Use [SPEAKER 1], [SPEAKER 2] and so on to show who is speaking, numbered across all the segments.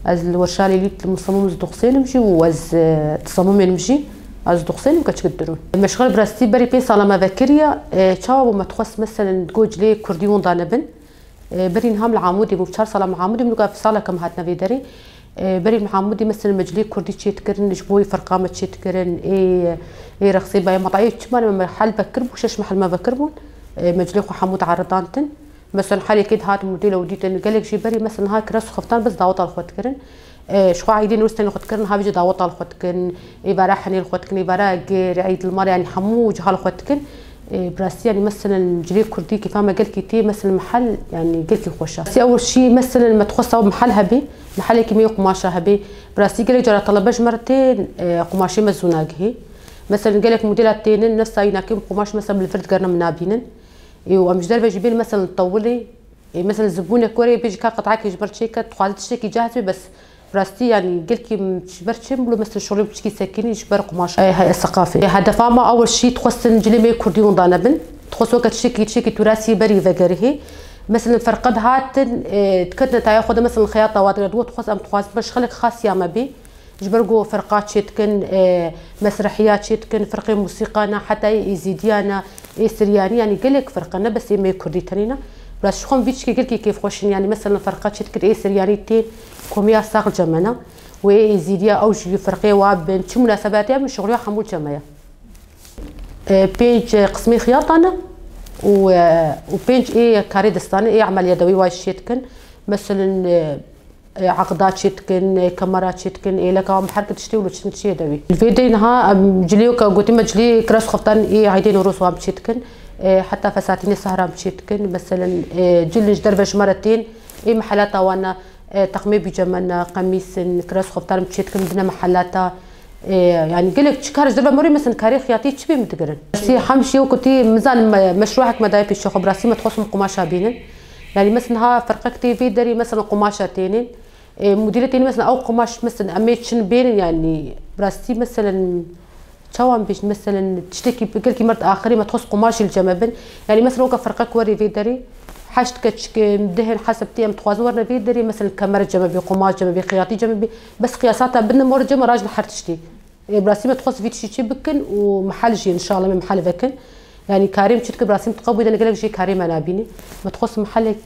[SPEAKER 1] از الورشالي اللي مصمم زدوقسين مشي واز تصمم نمشي از دوقسين كتقدرون مشغل براستي بري بين سلامة ذكرية تشاو وما تخص مثلا تقول لي كرديون ضانبن بري نهام العمودي مبشار سلام العمودي من في صالة كم هاتنا في دري بري العمودي مثلا مجلي كردي تشيتكرن جبوي فرقامة تشيتكرن اي رخصي باي مطعي تشمان محل بكربو شش محل ما بكربون مجلي خو حمود عرضانتن مثلا حالي كيد هات موديل وديتن قال لك شي بري مثلا هاك راس خفتان بس داوط الخوت كرن شخو عايدين وستن الخوت كرن هابجي داوط الخوت كرن يبارا حني الخوت كرن يبارا غير عيد المار يعني حمو جهال الخوت كرن براستي يعني مثلا جلي كردي كيف ما قال كيتي مثلا محل يعني قال كي خوشه سي اول شيء مثلا ما تخصوا محل هبي محل كيمياء قماشه هبي براستي قال لك جرى طلبش مرتين قماشي مزوناقه مثلا قال لك موديلاتين نفس يناكم قماش مثلا بالفرد قرنا منابينن ومش داربه جيبين مثلا تطولي مثلا الزبونه كوري بيجي قطعه كيجبر شيكه تخاذ تشتكي جاهزه بس براستي يعني قلكي تجبر تشملو مثلا شغل بتشكي ساكنين يجبر قماش هاي الثقافه هدف ما اول شيء تخص جلمي كرديون ضانبن تخص وقت تشكي تراثي بري فقره مثلا فرقد هات تكتنا تاخذ مثلا الخياطه وادر تخص ام تخص باش خلك خاص يا ما بي جبرقو فرقات شتكن مسرحيات شتكن فرقي موسيقانا حتى يزيديانا سرياني يعني قالك فرقنا بس ما كردي تانينا بس شخون فيتشكي قالكي كيف خوشين يعني مثلا فرقات شتكن سرياني تين كوميا ساق جمنا ويزيديا اوجي فرقي وابن شو مناسبات من شغلها حمول جمايا بيج قسمي خياطه وبيج كاري دستاني عمل يدوي واي شتكن مثلا عقدات شتكن كاميرات شتكن لك محركه تشتي ولا تشتي يدوي الفيديو نها جليو قلت مجلي كراس خفتان عايدين روس وام شتكن حتى فساتين السهره شتكن مثلا جلج دربش مرتين محلات وانا تقمي بجمنا قميص كراس خفتان شتكن بدنا محلاتها يعني قلك شكارج دربا موري مثلا كاري خياطي تشبي متقرن سي حمشي وكنتي ميزان مشروعك مداي في الشغل براسي ما تخصم قماشه بينن يعني مثلا ها فرقتي في دري مثلا قماشتين مديرتين مثلا او قماش مثلا اميتشن بين يعني براستي مثلا شوان بيش مثلا تشتكي بقلكي مرت اخري ما تخص قماش الجمبن يعني مثلا وقف فرقك وري في دري حاجتك مدهن حسب تيم تخواز ورنا في دري مثلا كاميرا جمبي قماش جمبي خياطي جمبي بس قياساتها بن مور جم راجل حرتشتي براسي ما تخص في تشي بكن ومحل جي ان شاء الله من محل فكن يعني كريم تشتك براسي متقوي انا قالك شي كريم انا بيني ما تخص محلك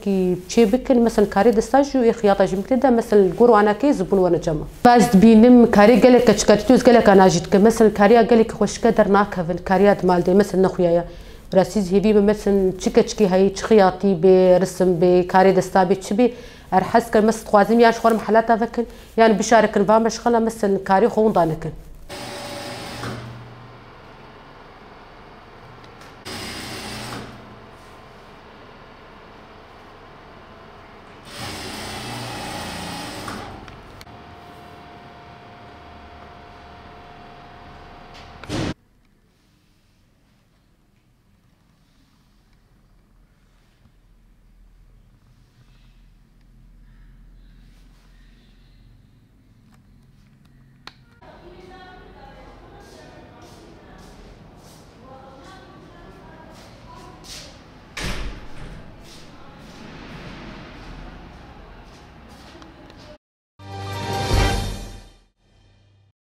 [SPEAKER 1] تشي بكن مثلا كاري دستاج وخياطه جم كده مثلا القرو انا كي زبون وانا جمع باز بينم كاري قالك كتشكتوز قالك انا جيتك مثلا كاري قالك خوش قدرناك في الكاريات مال دي مثلا نخويا براسي هيبي مثلا تشكي هاي خياطي برسم بكاري دستا بتشبي ارحس كان مثلا خوازم يعني شغل محلاتها فكن يعني بشارك الفام شغله مثلا كاري خون ضانكن